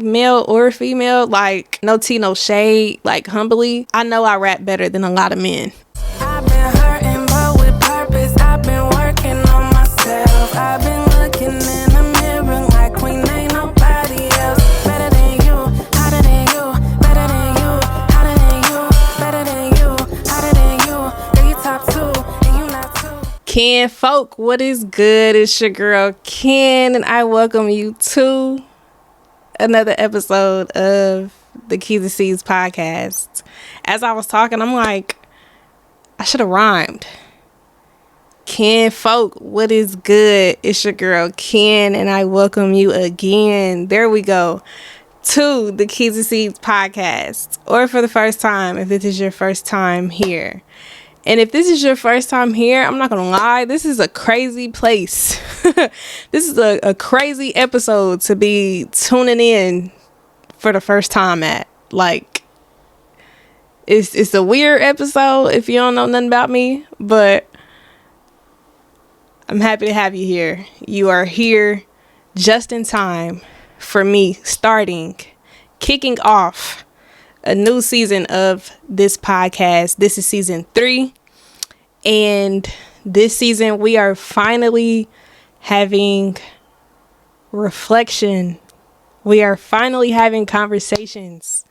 male or female, like no tea, no shade, like humbly, I know I rap better than a lot of men. I've been hurting, but with purpose. I've been working on myself. I've been looking in the mirror like queen, ain't nobody else. Better than you, hotter than you, better than you, hotter than you, better than you, hotter than you. Girl, you top two, and you not two. Kinfolk, what is good? It's your girl Ken, and I welcome you to another episode of the Keys and Seeds podcast. As I was talking, I'm like, I should have rhymed. Kinfolk, what is good? It's your girl Ken, and I welcome you again. There we go. To the Keys and Seeds podcast, or for the first time, if this is your first time here. And if this is your first time here, I'm not gonna lie, this is a crazy place. This is a crazy episode to be tuning in for the first time at. Like, it's a weird episode if you don't know nothing about me, but I'm happy to have you here. You are here just in time for me kicking off a new season of this podcast. This is season 3. And this season we are finally having reflection. We are finally having conversations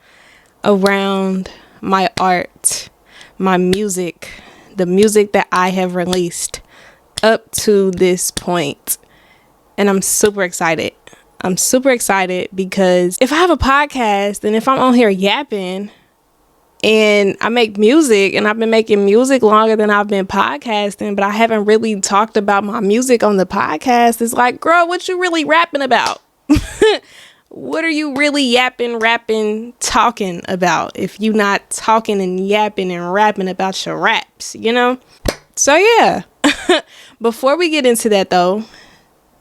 around my art, my music, the music that I have released up to this point. And I'm super excited. I'm super excited because if I have a podcast and if I'm on here yapping and I make music, and I've been making music longer than I've been podcasting, but I haven't really talked about my music on the podcast, it's like, girl, what you really rapping about? What are you really yapping, rapping, talking about if you not talking and yapping and rapping about your raps, you know? So yeah, before we get into that though,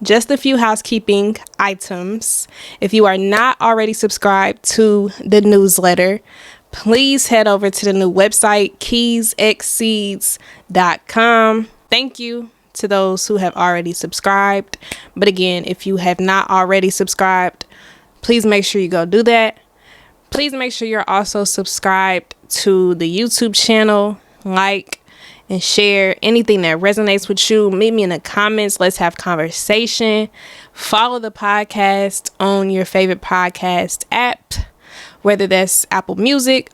just a few housekeeping items. If you are not already subscribed to the newsletter, please head over to the new website, iykyk.com. Thank you to those who have already subscribed. But again, if you have not already subscribed, please make sure you go do that. Please make sure you're also subscribed to the YouTube channel, like and share anything that resonates with you. Meet me in the comments. Let's have conversation. Follow the podcast on your favorite podcast app, whether that's Apple Podcasts,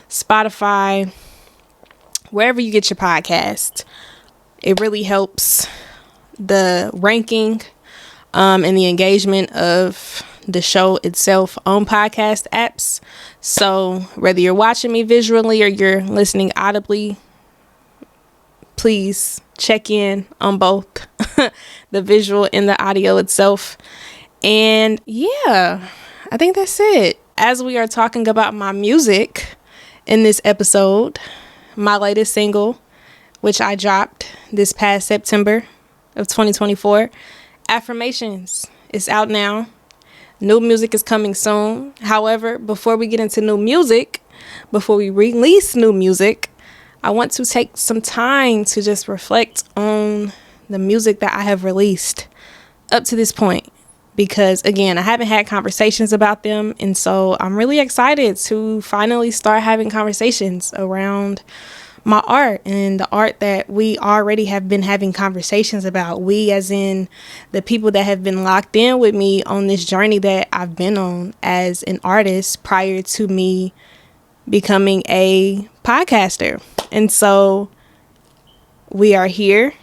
Spotify, wherever you get your podcast. It really helps the ranking and the engagement of the show itself on podcast apps. So whether you're watching me visually or you're listening audibly, please check in on both the visual and the audio itself. And yeah, I think that's it. As we are talking about my music in this episode, my latest single, which I dropped this past September of 2024, Affirmations, is out now. New music is coming soon. However, before we get into new music, before we release new music, I want to take some time to just reflect on the music that I have released up to this point. Because again, I haven't had conversations about them. And so I'm really excited to finally start having conversations around my art and the art that we already have been having conversations about. We, as in the people that have been locked in with me on this journey that I've been on as an artist prior to me becoming a podcaster. And so we are here.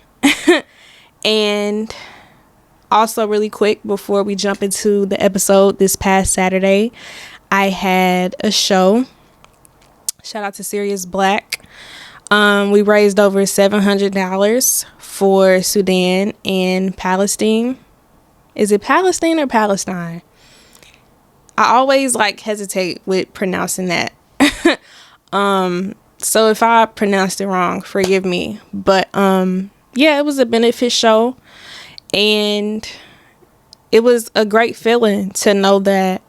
And also really quick, before we jump into the episode, this past Saturday, I had a show. Shout out to Serious Black. We raised over $700 for Sudan and Palestine. Is it Palestine or Palestine? I always hesitate with pronouncing that. So if I pronounced it wrong, forgive me. But yeah, it was a benefit show. And it was a great feeling to know that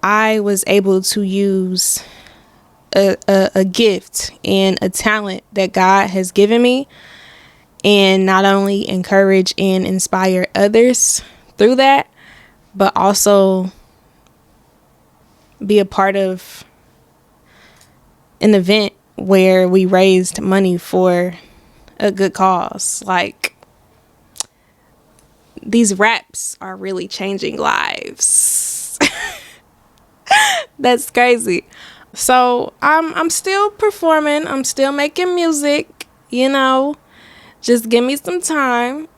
I was able to use a gift and a talent that God has given me, and not only encourage and inspire others through that, but also be a part of an event where we raised money for a good cause. Like, these raps are really changing lives. That's crazy. So I'm still performing. I'm still making music, you know. Just give me some time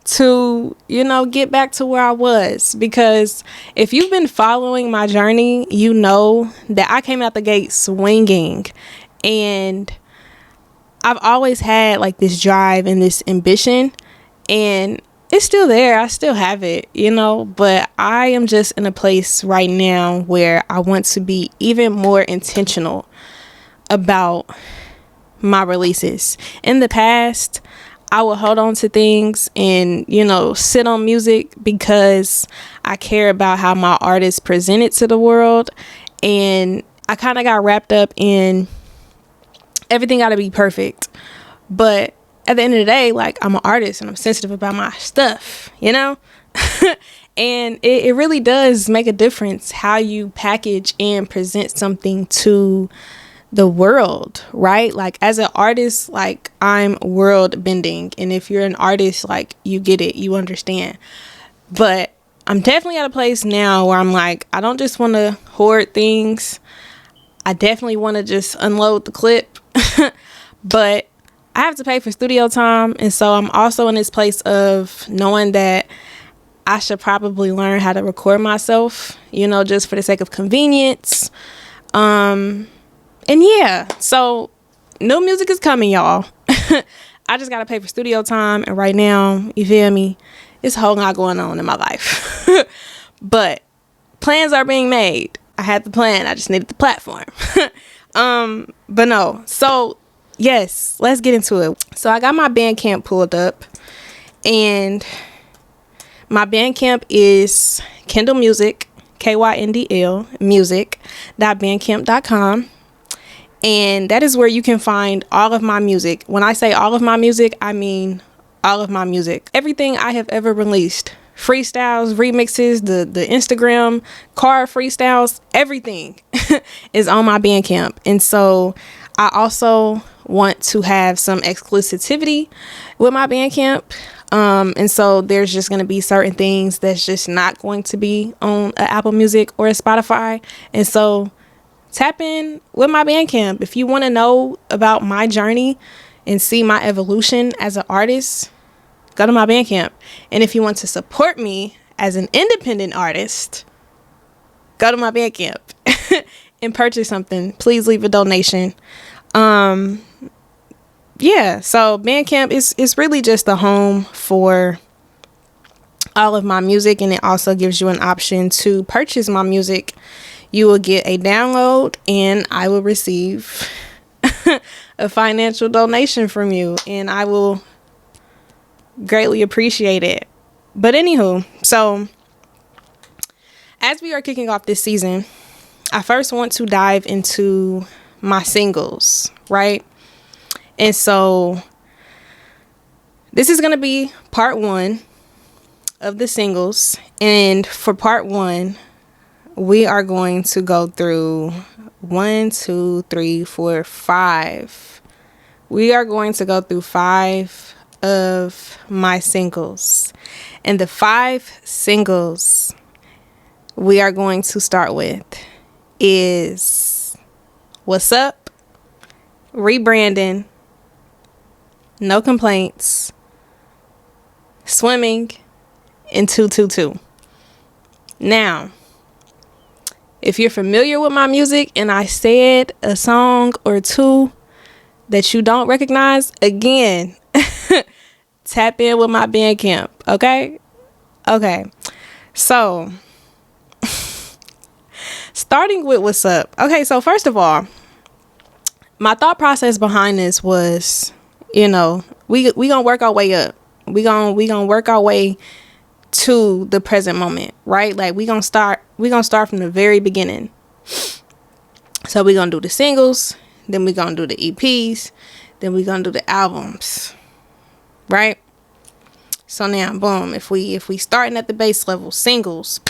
to, you know, get back to where I was. Because if you've been following my journey, you know that I came out the gate swinging. And I've always had like this drive and this ambition. And it's still there. I still have it, you know. But I am just in a place right now where I want to be even more intentional about my releases. In the past, I would hold on to things and, you know, sit on music because I care about how my artist presented to the world. And I kind of got wrapped up in everything got to be perfect. But at the end of the day, like, I'm an artist and I'm sensitive about my stuff, you know. And it really does make a difference how you package and present something to the world, right? Like, as an artist, like, I'm world bending, and if you're an artist, like, you get it, you understand. But I'm definitely at a place now where I'm like, I don't just want to hoard things. I definitely want to just unload the clip. But I have to pay for studio time, and so I'm also in this place of knowing that I should probably learn how to record myself, you know, just for the sake of convenience. And yeah, so new music is coming, y'all. I just gotta pay for studio time, and right now, you feel me, it's a whole lot going on in my life. But plans are being made. I had the plan, I just needed the platform. But no, so yes, let's get into it. So I got my Bandcamp pulled up, and my Bandcamp is Kyndl Music, KYNDL music.bandcamp.com. And that is where you can find all of my music. When I say all of my music, I mean all of my music. Everything I have ever released. Freestyles, remixes, the Instagram car freestyles, everything is on my Bandcamp. And so I also want to have some exclusivity with my Bandcamp. And so there's just going to be certain things that's just not going to be on Apple Music or Spotify. And so tap in with my Bandcamp. If you want to know about my journey and see my evolution as an artist, go to my Bandcamp. And if you want to support me as an independent artist, go to my Bandcamp and purchase something. Please leave a donation. Yeah, so Bandcamp is really just the home for all of my music, and it also gives you an option to purchase my music. You will get a download, and I will receive a financial donation from you, and I will greatly appreciate it. But anywho, so as we are kicking off this season, I first want to dive into my singles, right? And so this is going to be part 1 of the singles. And for part 1, we are going to go through 1, 2, 3, 4, 5. We are going to go through 5 of my singles. And the 5 singles we are going to start with is Wassup, Rebranding, No Complaints, Swimming, and 222. Now, if you're familiar with my music and I said a song or two that you don't recognize, again, tap in with my Bandcamp, okay? Okay, so starting with Wassup. Okay, so first of all, my thought process behind this was, you know, we gonna work our way up. We gonna work our way to the present moment, right? Like we gonna start from the very beginning. So we gonna do the singles, then we gonna do the EPs, then we gonna do the albums, right? So now, boom, if we starting at the base level, singles,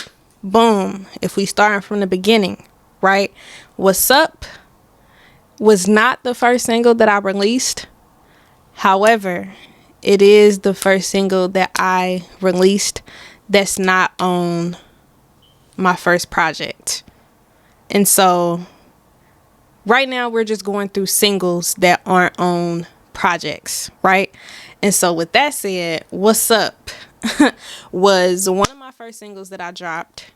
boom. If we starting from the beginning, right? Wassup was not the first single that I released. However, it is the first single that I released that's not on my first project. And so right now we're just going through singles that aren't on projects, right? And so with that said, Wassup was one of my first singles that I dropped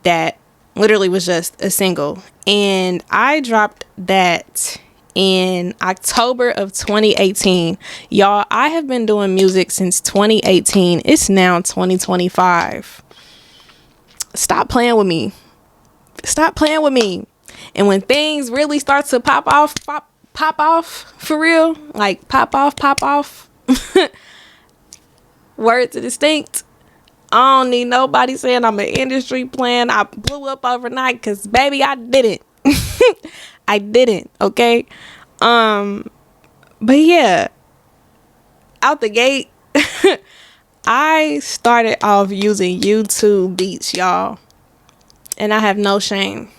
that literally was just a single. And I dropped that in October of 2018. Y'all, I have been doing music since 2018. It's now 2025. Stop playing with me. Stop playing with me. And when things really start to pop off for real, like pop off, word to distinct, I don't need nobody saying I'm an industry plan. I blew up overnight, because baby, I didn't. I didn't, okay? But yeah, out the gate, I started off using YouTube beats, y'all. And I have no shame.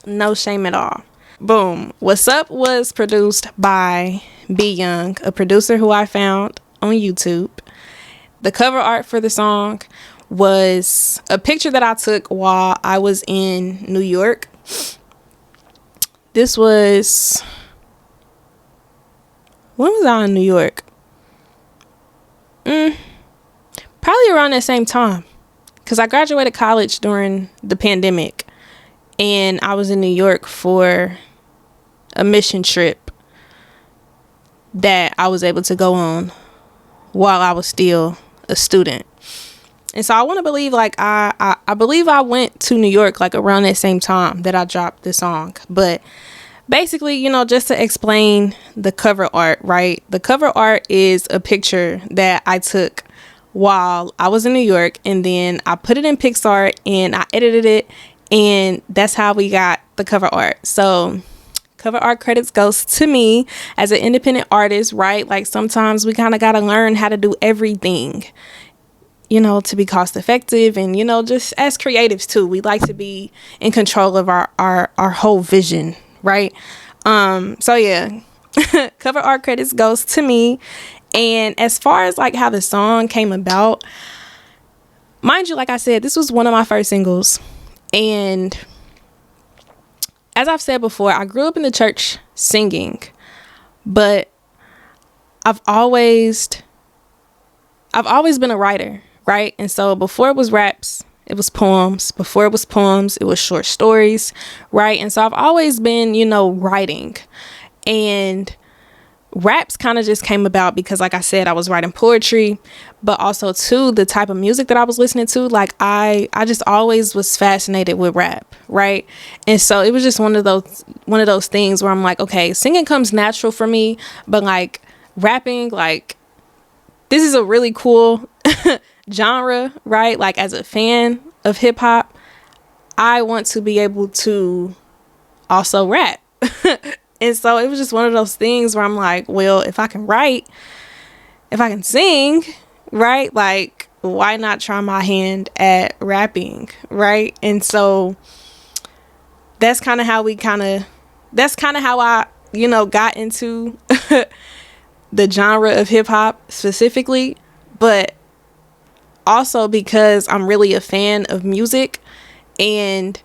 No shame at all. Boom. Wassup was produced by B Young, a producer who I found on YouTube. The cover art for the song was a picture that I took while I was in New York. This was... when was I in New York? Probably around that same time. Because I graduated college during the pandemic. And I was in New York for a mission trip that I was able to go on while I was still a student. And so I want to believe, like, I believe I went to New York like around that same time that I dropped the song. But basically, you know, just to explain the cover art, right? The cover art is a picture that I took while I was in New York, and then I put it in Pixar and I edited it, and that's how we got the cover art. So cover art credits goes to me as an independent artist, right? Like, sometimes we kind of got to learn how to do everything, you know, to be cost effective. And, you know, just as creatives too, we like to be in control of our whole vision, right? So yeah, cover art credits goes to me. And as far as like how the song came about, mind you, like I said, this was one of my first singles. And as I've said before, I grew up in the church singing, but I've always been a writer, right? And so before it was raps, it was poems. Before it was poems, it was short stories, right? And so I've always been, you know, writing. And raps kind of just came about because, like I said, I was writing poetry, but also too, the type of music that I was listening to, like I just always was fascinated with rap, right? And so it was just one of those things where I'm like, okay, singing comes natural for me, but like rapping, like, this is a really cool genre, right? Like, as a fan of hip hop, I want to be able to also rap. And so it was just one of those things where I'm like, well, if I can write, if I can sing, right? Like, why not try my hand at rapping, right? And so that's kind of how I, you know, got into the genre of hip hop specifically, but also because I'm really a fan of music, and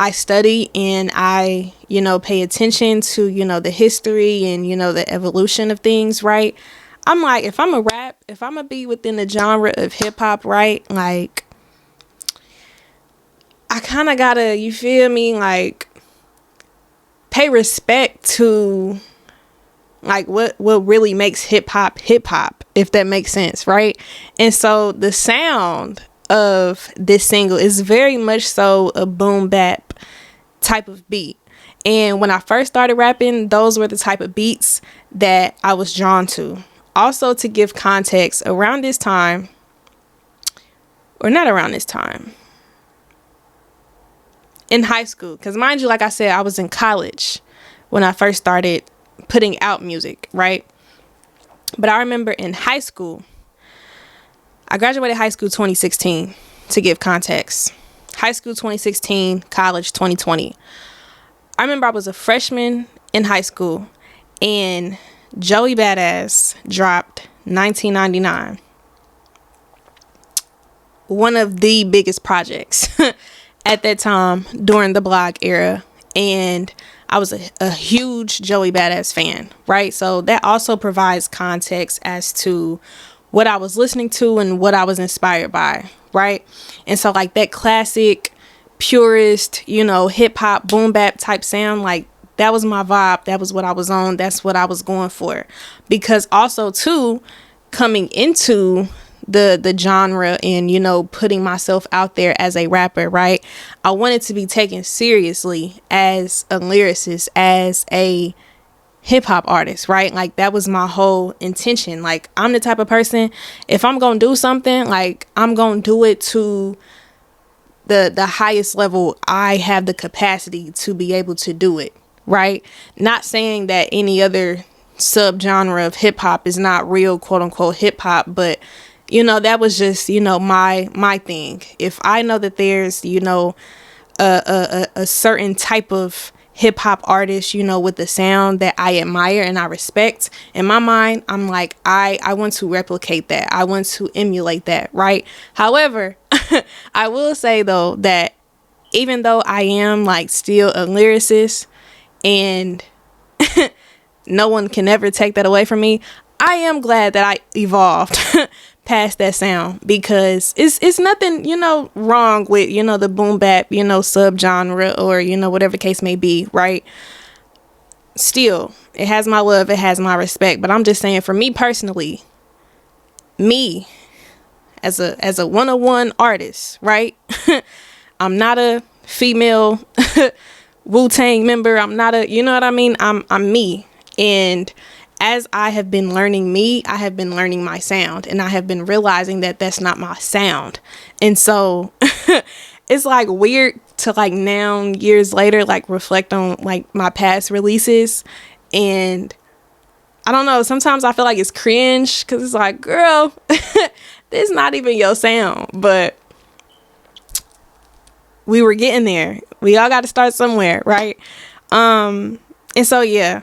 I study and I, you know, pay attention to, you know, the history and, you know, the evolution of things, right? I'm like, if I'm a be within the genre of hip hop, right? Like, I kind of gotta, you feel me? Like, pay respect to, like, what really makes hip hop, if that makes sense, right? And so the sound of this single is very much so a boom bap type of beat. And when I first started rapping, those were the type of beats that I was drawn to. Also, to give context, around this time, or not around this time, in high school, because mind you, like I said, I was in college when I first started putting out music, right? But I remember in high school, I graduated high school 2016, to give context. High school 2016, college 2020. I remember I was a freshman in high school and Joey Badass dropped 1999. One of the biggest projects at that time during the blog era. And I was a huge Joey Badass fan, right? So that also provides context as to what I was listening to and what I was inspired by, right? And so like that classic, purist, you know, hip hop, boom bap type sound, like that was my vibe. That was what I was on. That's what I was going for. Because also too, coming into the genre and, you know, putting myself out there as a rapper, right? I wanted to be taken seriously as a lyricist, as a hip hop artist, right? Like that was my whole intention. Like I'm the type of person, if I'm gonna do something, like I'm gonna do it to the highest level I have the capacity to be able to do it, right? Not saying that any other subgenre of hip hop is not real, quote unquote, hip hop, but you know, that was just, you know, my thing. If I know that there's, you know, a certain type of hip hop artist, you know, with the sound that I admire and I respect, in my mind, I'm like, I want to replicate that. I want to emulate that, right? However, I will say though that even though I am like still a lyricist and no one can ever take that away from me, I am glad that I evolved past that sound, because it's nothing, you know, wrong with, you know, the boom bap, you know, subgenre or, you know, whatever case may be, right? Still, it has my love, it has my respect, but I'm just saying, for me personally, me as a one-on-one artist, right? I'm not a female Wu-Tang member. I'm not a, you know what I mean? I'm me. And as I have been learning me, I have been learning my sound, and I have been realizing that that's not my sound. And so it's like weird to like now, years later, like reflect on like my past releases. And I don't know, sometimes I feel like it's cringe because it's like, girl, this is not even your sound. But we were getting there. We all got to start somewhere, right? And so, yeah.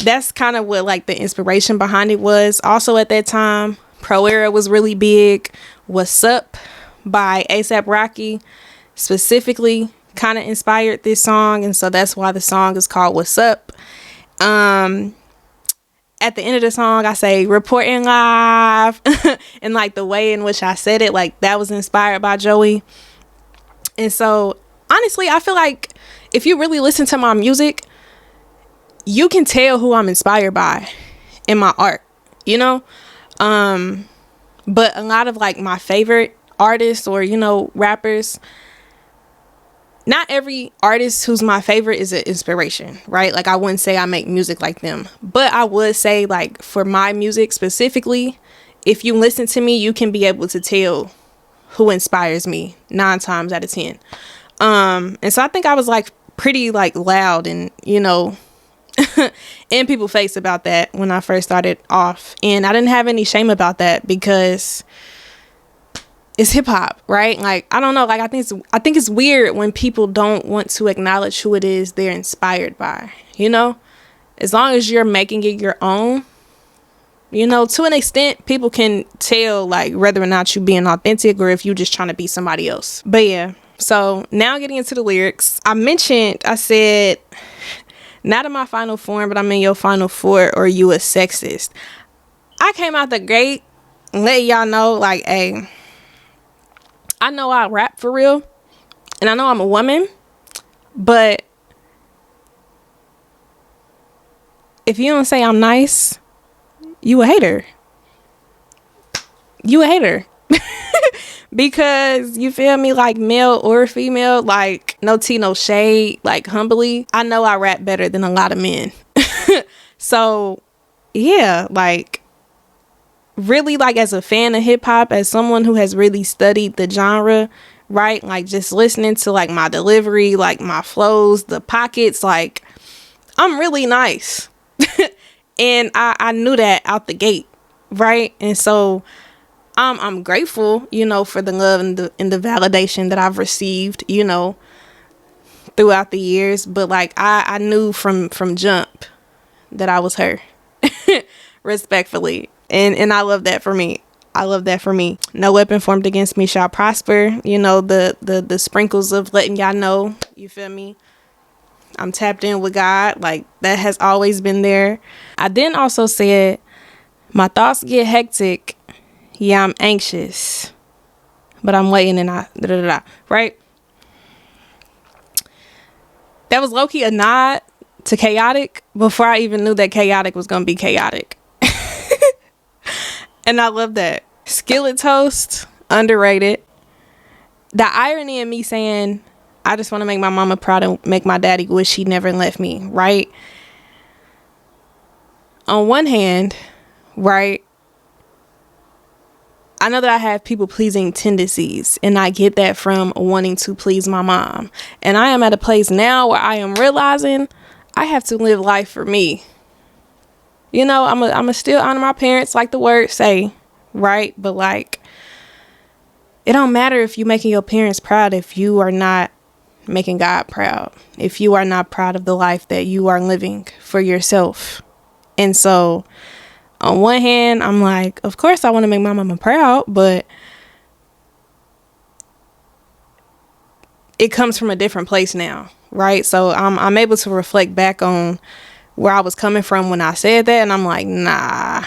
That's kind of what like the inspiration behind it was. Also at that time, Pro Era was really big. Wassup by A$AP Rocky specifically kind of inspired this song, and so that's why the song is called Wassup. At the end of the song, I say reporting live, and like the way in which I said it, like that was inspired by Joey. And so honestly, I feel like if you really listen to my music, you can tell who I'm inspired by in my art, you know? But a lot of like my favorite artists or, you know, rappers, not every artist who's my favorite is an inspiration, right? Like I wouldn't say I make music like them, but I would say like for my music specifically, if you listen to me, you can be able to tell who inspires me 9 times out of 10. And so I think I was like pretty like loud and, you know, in people's face about that when I first started off, and I didn't have any shame about that because it's hip hop, right? Like I don't know, like I think it's weird when people don't want to acknowledge who it is they're inspired by, you know? As long as you're making it your own, you know, to an extent people can tell like whether or not you being authentic or if you just trying to be somebody else. But yeah, so now getting into the lyrics, I said, not in my final form, but I'm in your final four, or you a sexist. I came out the gate and let y'all know, like, hey, I know I rap for real, and I know I'm a woman, but if you don't say I'm nice, you a hater. You a hater. Because you feel me, like male or female, like no tea, no shade, like humbly, I know I rap better than a lot of men. So yeah, like really, like as a fan of hip hop, as someone who has really studied the genre, right? Like just listening to like my delivery, like my flows, the pockets, like I'm really nice. And I knew that out the gate. right? And so I'm grateful, for the love and the validation that I've received, throughout the years. But like I knew from jump that I was her. Respectfully. And I love that for me. I love that for me. No weapon formed against me shall prosper. The sprinkles of letting y'all know, you feel me? I'm tapped in with God. Like, that has always been there. I then also said, my thoughts get hectic. Yeah, I'm anxious. But I'm waiting and right? That was low-key a nod to chaotic before I even knew that chaotic was going to be chaotic. And I love that. Skillet toast, underrated. The irony in me saying, I just want to make my mama proud and make my daddy wish he never left me, right? On one hand, right, I know that I have people-pleasing tendencies, and I get that from wanting to please my mom. And I am at a place now where I am realizing I have to live life for me. I'm still honor my parents like the words say, right? But like, it don't matter if you making your parents proud if you are not making God proud, if you are not proud of the life that you are living for yourself. And so on one hand, I'm like, of course I want to make my mama proud, but it comes from a different place now, right? So I'm able to reflect back on where I was coming from when I said that, and I'm like, nah.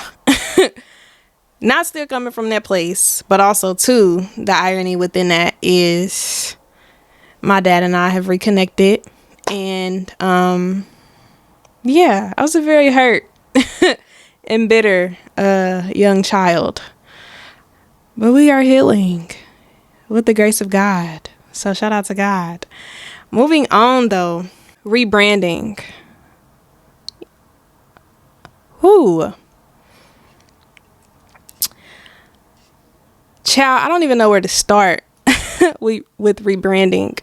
Not still coming from that place, but also too, the irony within that is my dad and I have reconnected, and I was a very hurt and bitter young child, but we are healing with the grace of God. So shout out to God. Moving on though, rebranding. Whoo. Child, I don't even know where to start with rebranding.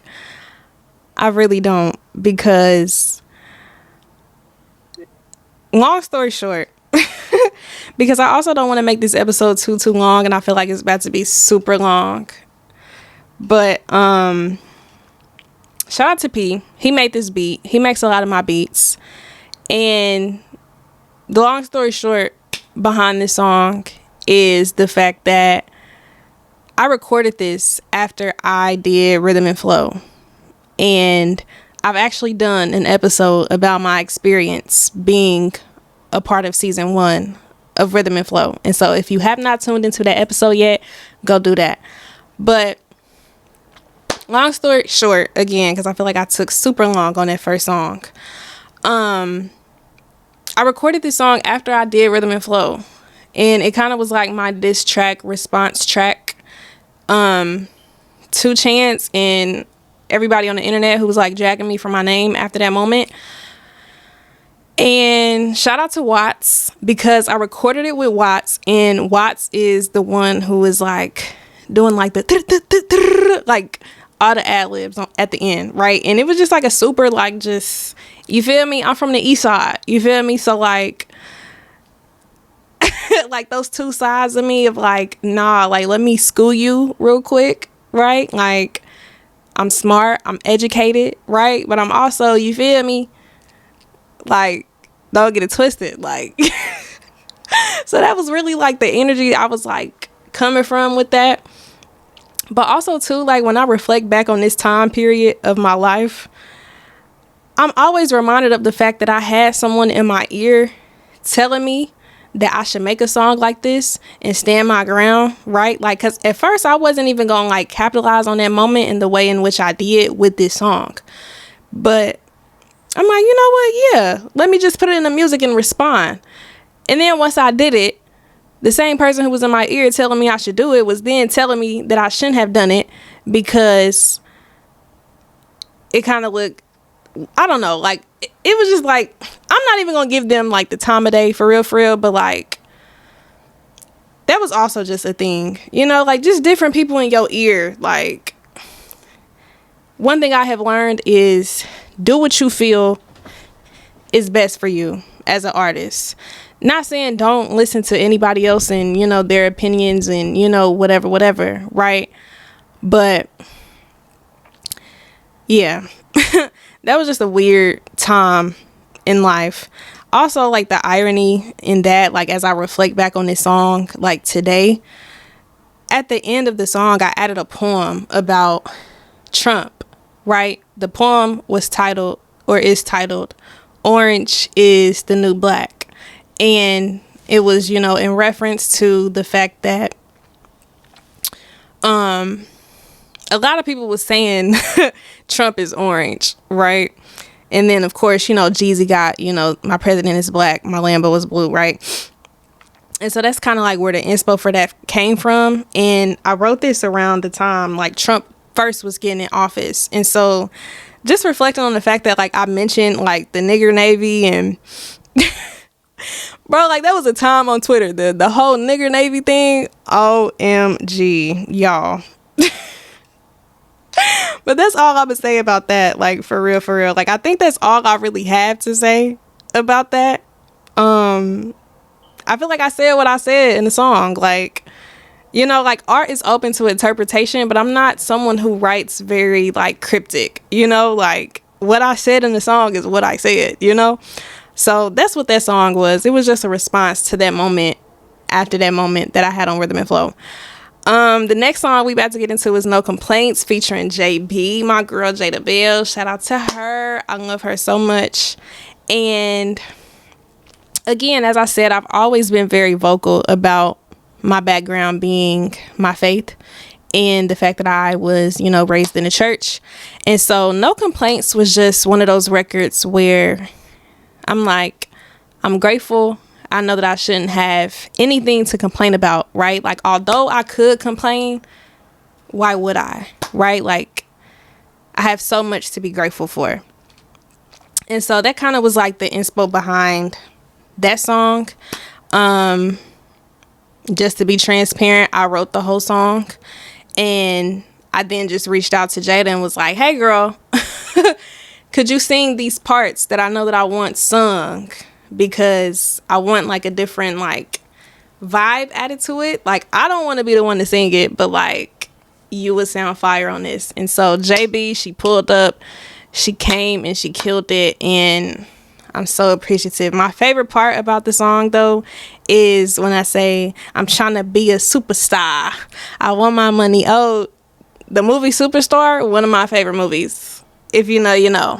I really don't, because long story short, because I also don't want to make this episode too long, and I feel like it's about to be super long. But shout out to P. He made this beat. He makes a lot of my beats. And the long story short behind this song is the fact that I recorded this after I did Rhythm and Flow. And I've actually done an episode about my experience being a part of season 1 of Rhythm and Flow. And so if you have not tuned into that episode yet, go do that. But long story short, again, because I feel like I took super long on that first song. I recorded this song after I did Rhythm and Flow, and it kind of was like my diss track, response track to Chance and everybody on the internet who was like dragging me for my name after that moment. And shout out to Watts, because I recorded it with Watts, and Watts is the one who is like doing like the like all the ad-libs at the end, right? And it was just like a super like, just, you feel me? I'm from the east side, you feel me? So like like those two sides of me of like, nah, like let me school you real quick, right? Like, I'm smart, I'm educated, right? But I'm also, you feel me, like, don't get it twisted, like so that was really like the energy I was like coming from with that. But also too, like when I reflect back on this time period of my life, I'm always reminded of the fact that I had someone in my ear telling me that I should make a song like this and stand my ground, right? Like, because at first I wasn't even gonna like capitalize on that moment in the way in which I did with this song. But I'm like, you know what? Yeah, let me just put it in the music and respond. And then once I did it, the same person who was in my ear telling me I should do it was then telling me that I shouldn't have done it because it kind of looked, I don't know, like it was just like, I'm not even gonna give them like the time of day for real, but like that was also just a thing, you know, like just different people in your ear. Like, one thing I have learned is do what you feel is best for you as an artist. not saying don't listen to anybody else and, you know, their opinions and, you know, whatever, right? But yeah, that was just a weird time in life. Also, like, the irony in that, like, as I reflect back on this song, like, today, at the end of the song, I added a poem about Trump, right? The poem was titled, or is titled, Orange is the New Black. And it was, you know, in reference to the fact that a lot of people was saying Trump is orange, right? And then, of course, you know, Jeezy got, you know, my president is black, my Lambo is blue, right? And so that's kind of like where the inspo for that came from. And I wrote this around the time, like, Trump first was getting in office. And so just reflecting on the fact that, like, I mentioned, like, the nigger navy and... Bro, like, that was a time on Twitter. The whole nigger navy thing, OMG, y'all. But that's all I'm gonna say about that. Like, for real. Like, I think that's all I really have to say about that. I feel like I said what I said in the song. Like, you know, like, art is open to interpretation, but I'm not someone who writes very, like, cryptic. You know, like, what I said in the song is what I said, you know? So that's what that song was. It was just a response to that moment, after that moment that I had on Rhythm and Flow. The next song we about to get into is No Complaints, featuring JB, my girl Jada Bell. Shout out to her. I love her so much. And again, as I said, I've always been very vocal about my background being my faith and the fact that I was, you know, raised in the church. And so No Complaints was just one of those records where I'm like, I'm grateful. I know that I shouldn't have anything to complain about, right? Like, although I could complain, why would I, right? Like, I have so much to be grateful for. And so that kind of was like the inspo behind that song. Just to be transparent, I wrote the whole song. And I then just reached out to Jada and was like, hey, girl, could you sing these parts that I know that I want sung? Because I want, like, a different, like, vibe added to it. Like, I don't want to be the one to sing it, but, like, you would sound fire on this. And so JB, she pulled up, she came and she killed it, and I'm so appreciative. My favorite part about the song, though, is when I say, I'm trying to be a superstar. I want my money. Oh, the movie Superstar, one of my favorite movies. If you know, you know.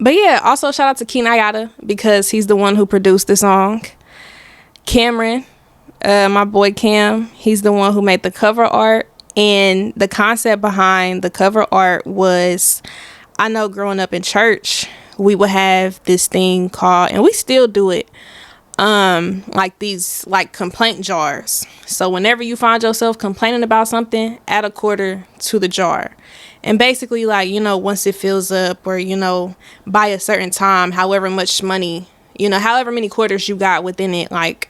But yeah, also shout out to Kyndl because he's the one who produced the song. Cameron, my boy Cam, he's the one who made the cover art. And the concept behind the cover art was, I know growing up in church, we would have this thing called, and we still do it, like these, like, complaint jars. So whenever you find yourself complaining about something, add a quarter to the jar. And basically, like, you know, once it fills up, or, you know, by a certain time, however much money, you know, however many quarters you got within it, like,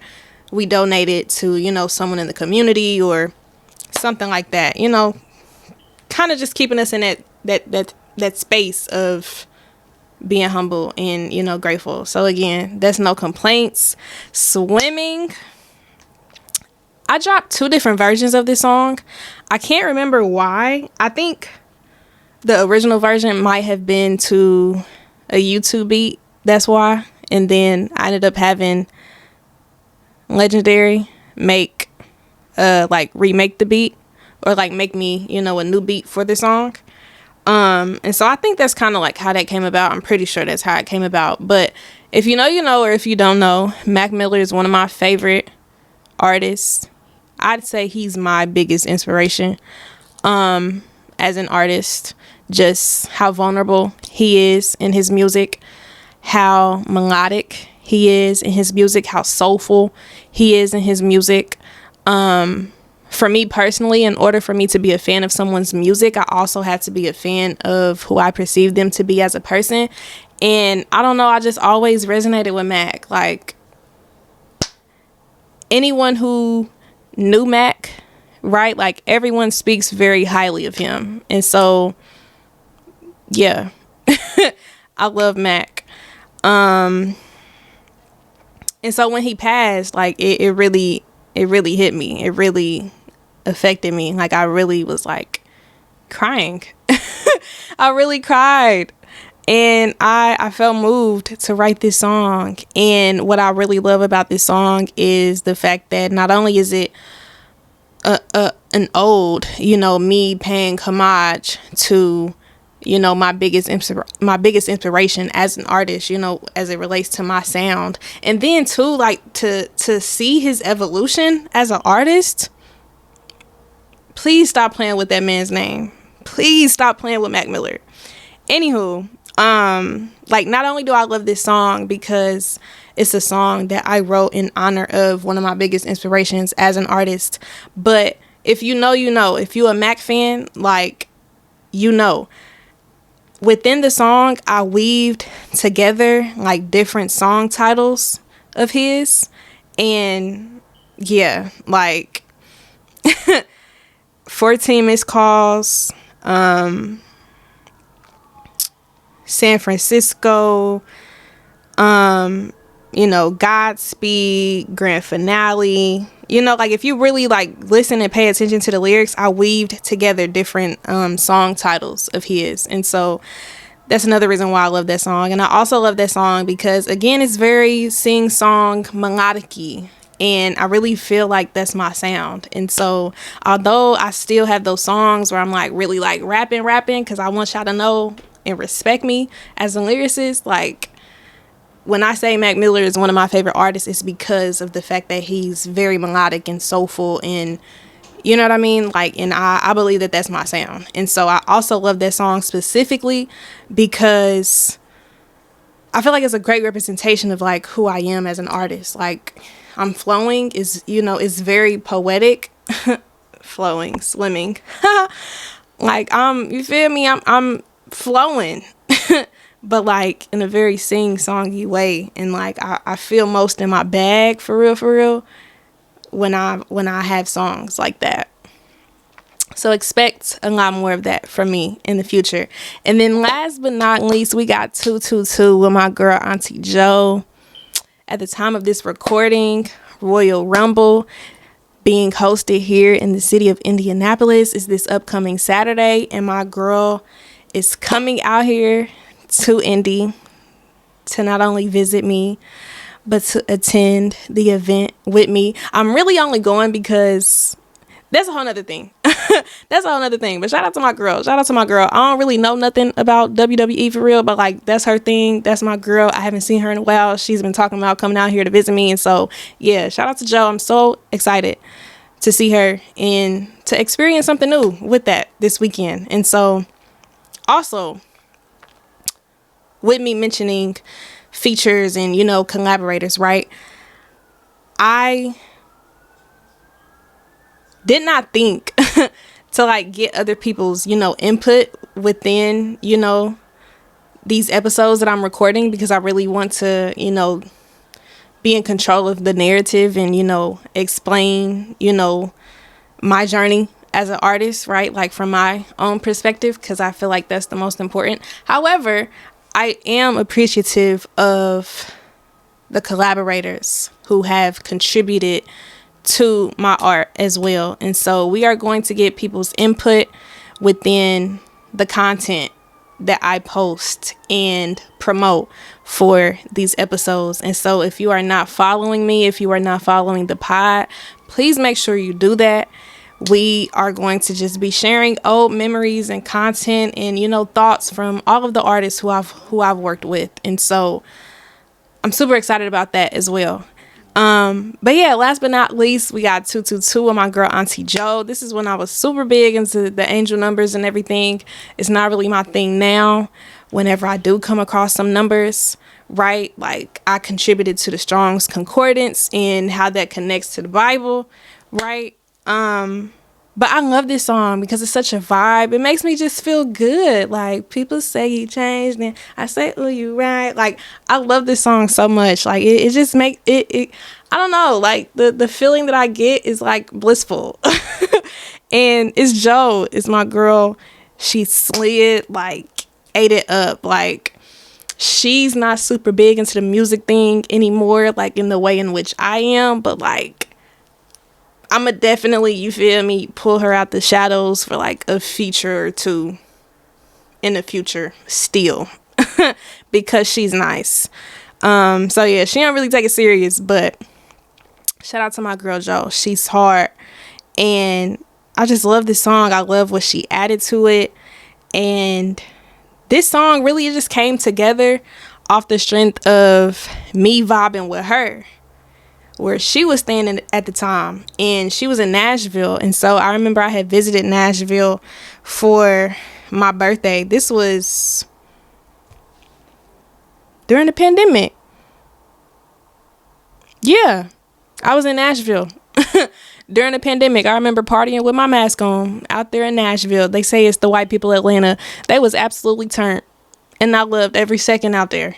we donate it to, you know, someone in the community or something like that, you know, kind of just keeping us in that space of being humble and, you know, grateful. So again, that's No Complaints. Swimming, I dropped 2 different versions of this song. I can't remember why. I think the original version might have been to a YouTube beat. That's why. And then I ended up having Legendary make, remake the beat, or, like, make me, you know, a new beat for the song. And so I think that's kind of, like, how that came about. I'm pretty sure that's how it came about. But if you know, you know, or if you don't know, Mac Miller is one of my favorite artists. I'd say he's my biggest inspiration. As an artist, just how vulnerable he is in his music, how melodic he is in his music, how soulful he is in his music. For me personally, in order for me to be a fan of someone's music, I also have to be a fan of who I perceive them to be as a person. And I don't know, I just always resonated with Mac. Like, anyone who knew Mac, right? Like, everyone speaks very highly of him. And so, yeah, I love Mac. And so when he passed, like it really hit me. It really affected me. Like I really was like crying. I really cried. And I felt moved to write this song. And what I really love about this song is the fact that not only is it an ode, me paying homage to, my biggest inspiration as an artist, as it relates to my sound. And then too, like to see his evolution as an artist. Please stop playing with that man's name. Please stop playing with Mac Miller. Anywho, like not only do I love this song because it's a song that I wrote in honor of one of my biggest inspirations as an artist, but if you know, if you're a Mac fan, like, within the song, I weaved together like different song titles of his. And yeah, like 14 Missed Calls, San Francisco, Godspeed, Grand Finale. Like if you really like listen and pay attention to the lyrics, I weaved together different song titles of his. And so that's another reason why I love that song. And I also love that song because, again, it's very sing-song, melodic-y. And I really feel like that's my sound. And so although I still have those songs where I'm like really like rapping, because I want y'all to know and respect me as a lyricist, like when I say Mac Miller is one of my favorite artists, it's because of the fact that he's very melodic and soulful, and you know what I mean? Like, and I believe that that's my sound. And so I also love that song specifically because I feel like it's a great representation of like who I am as an artist. Like I'm flowing is, it's very poetic. Flowing, swimming. Like you feel me? I'm flowing. But like in a very sing-songy way. And like I feel most in my bag for real when I have songs like that. So expect a lot more of that from me in the future. And then last but not least, we got 222 with my girl Auntie Joe. At the time of this recording, Royal Rumble being hosted here in the city of Indianapolis is this upcoming Saturday, and my girl is coming out here to Indy to not only visit me but to attend the event with me. I'm really only going because that's a whole nother thing. That's a whole nother thing. But shout out to my girl. I don't really know nothing about WWE for real, but like that's her thing. That's my girl. I haven't seen her in a while. She's been talking about coming out here to visit me. And so yeah, shout out to Joe. I'm so excited to see her and to experience something new with that this weekend. And so also with me mentioning features and, collaborators, right? I did not think to like get other people's, input within, these episodes that I'm recording, because I really want to, be in control of the narrative and, explain, my journey as an artist, right? Like from my own perspective, because I feel like that's the most important. However, I am appreciative of the collaborators who have contributed to my art as well. And so we are going to get people's input within the content that I post and promote for these episodes. And so if you are not following me, if you are not following the pod, please make sure you do that. We are going to just be sharing old memories and content and, thoughts from all of the artists who I've worked with. And so I'm super excited about that as well. But yeah, last but not least, we got 222 with my girl Auntie Joe. This is when I was super big into the angel numbers and everything. It's not really my thing now. Whenever I do come across some numbers, right? Like I contributed to the Strong's Concordance and how that connects to the Bible, right? But I love this song because it's such a vibe. It makes me just feel good. Like people say you changed and I say, oh, you right. Like I love this song so much. Like it just make it I don't know, like the feeling that I get is like blissful. And it's Joe, it's my girl. She slid, like ate it up. Like she's not super big into the music thing anymore, like in the way in which I am, but like I'ma definitely, you feel me, pull her out the shadows for like a feature or two in the future still. Because she's nice. So yeah, she don't really take it serious, but shout out to my girl Jo. She's hard, and I just love this song. I love what she added to it, and this song really just came together off the strength of me vibing with her, where she was staying at the time, and she was in Nashville. And so I remember I had visited Nashville for my birthday. This was during the pandemic. Yeah, I was in Nashville during the pandemic. I remember partying with my mask on out there in Nashville. They say it's the white people Atlanta. They was absolutely turned, and I loved every second out there.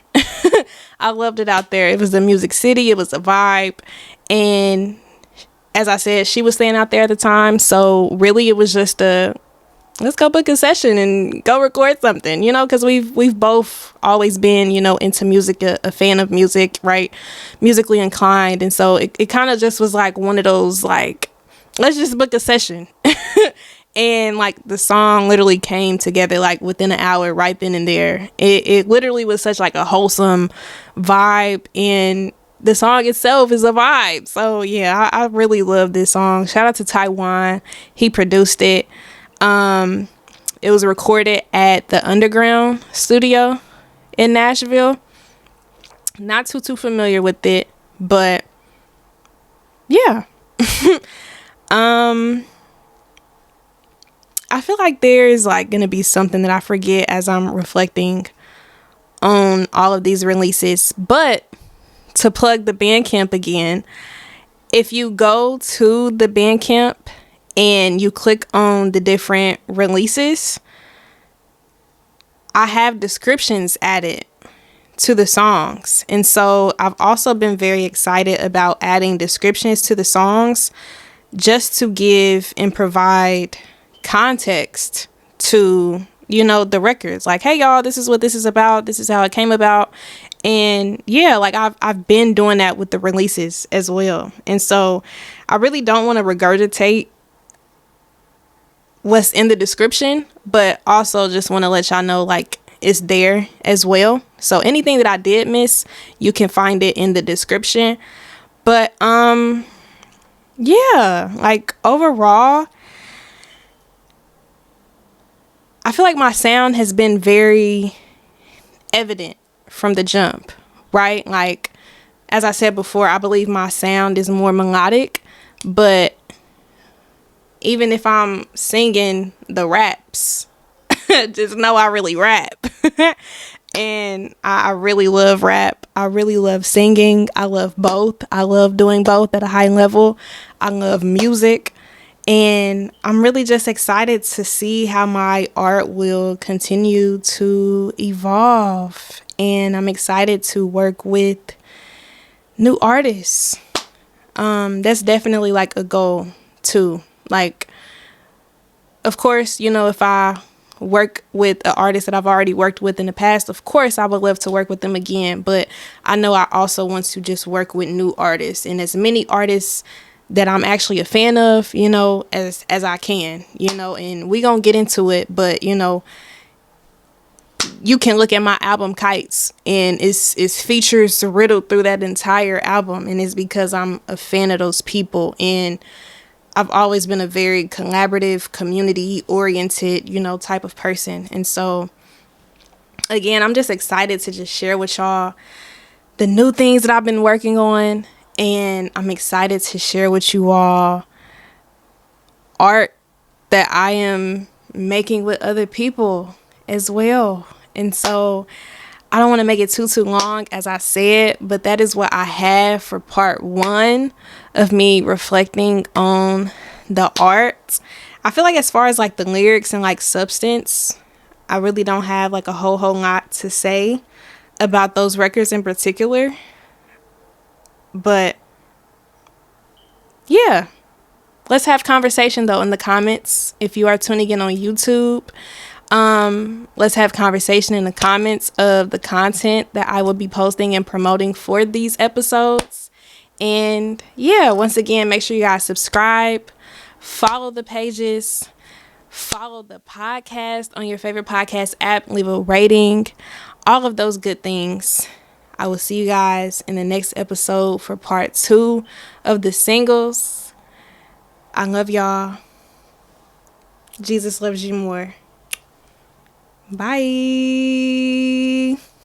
I loved it out there. It was a music city. It was a vibe. And as I said, she was staying out there at the time. So really it was just let's go book a session and go record something, you know, because we've both always been, you know, into music, a fan of music, right? Musically inclined. And so it kind of just was like one of those, like, let's just book a session. And like the song literally came together like within an hour right then and there. It literally was such like a wholesome vibe, and the song itself is a vibe. So yeah, I really love this song. Shout out to Taiwan. He produced it. It was recorded at the Underground studio in Nashville. Not too familiar with it, but yeah. I feel like there is like going to be something that I forget as I'm reflecting on all of these releases. But to plug the Bandcamp again, if you go to the Bandcamp and you click on the different releases, I have descriptions added to the songs. And so I've also been very excited about adding descriptions to the songs just to give and provide context to, you know, the records. Like, hey y'all, this is what this is about. This is how it came about. And yeah, like I've been doing that with the releases as well. And so I really don't want to regurgitate what's in the description, but also just want to let y'all know like it's there as well. So anything that I did miss, you can find it in the description. But yeah, like overall, I feel like my sound has been very evident from the jump, right? Like, as I said before, I believe my sound is more melodic, but even if I'm singing the raps, just know I really rap. And I really love rap. I really love singing. I love both. I love doing both at a high level. I love music. And I'm really just excited to see how my art will continue to evolve. And I'm excited to work with new artists. That's definitely like a goal too. Like, of course, you know, if I work with an artist that I've already worked with in the past, of course I would love to work with them again. But I know I also want to just work with new artists, and as many artists that I'm actually a fan of, you know, as I can, you know. And we gonna get into it, but you know, you can look at my album Kites, and it's features riddled through that entire album, and it's because I'm a fan of those people. And I've always been a very collaborative, community oriented, you know, type of person. And so again, I'm just excited to just share with y'all the new things that I've been working on. And I'm excited to share with you all art that I am making with other people as well. And so I don't want to make it too long, as I said, but that is what I have for part 1 of me reflecting on the art. I feel like as far as like the lyrics and like substance, I really don't have like a whole lot to say about those records in particular. But yeah, let's have conversation though in the comments if you are tuning in on YouTube. Let's have conversation in the comments of the content that I will be posting and promoting for these episodes. And yeah, once again, make sure you guys subscribe, follow the pages, follow the podcast on your favorite podcast app, leave a rating, all of those good things. I will see you guys in the next episode for part 2 of the singles. I love y'all. Jesus loves you more. Bye.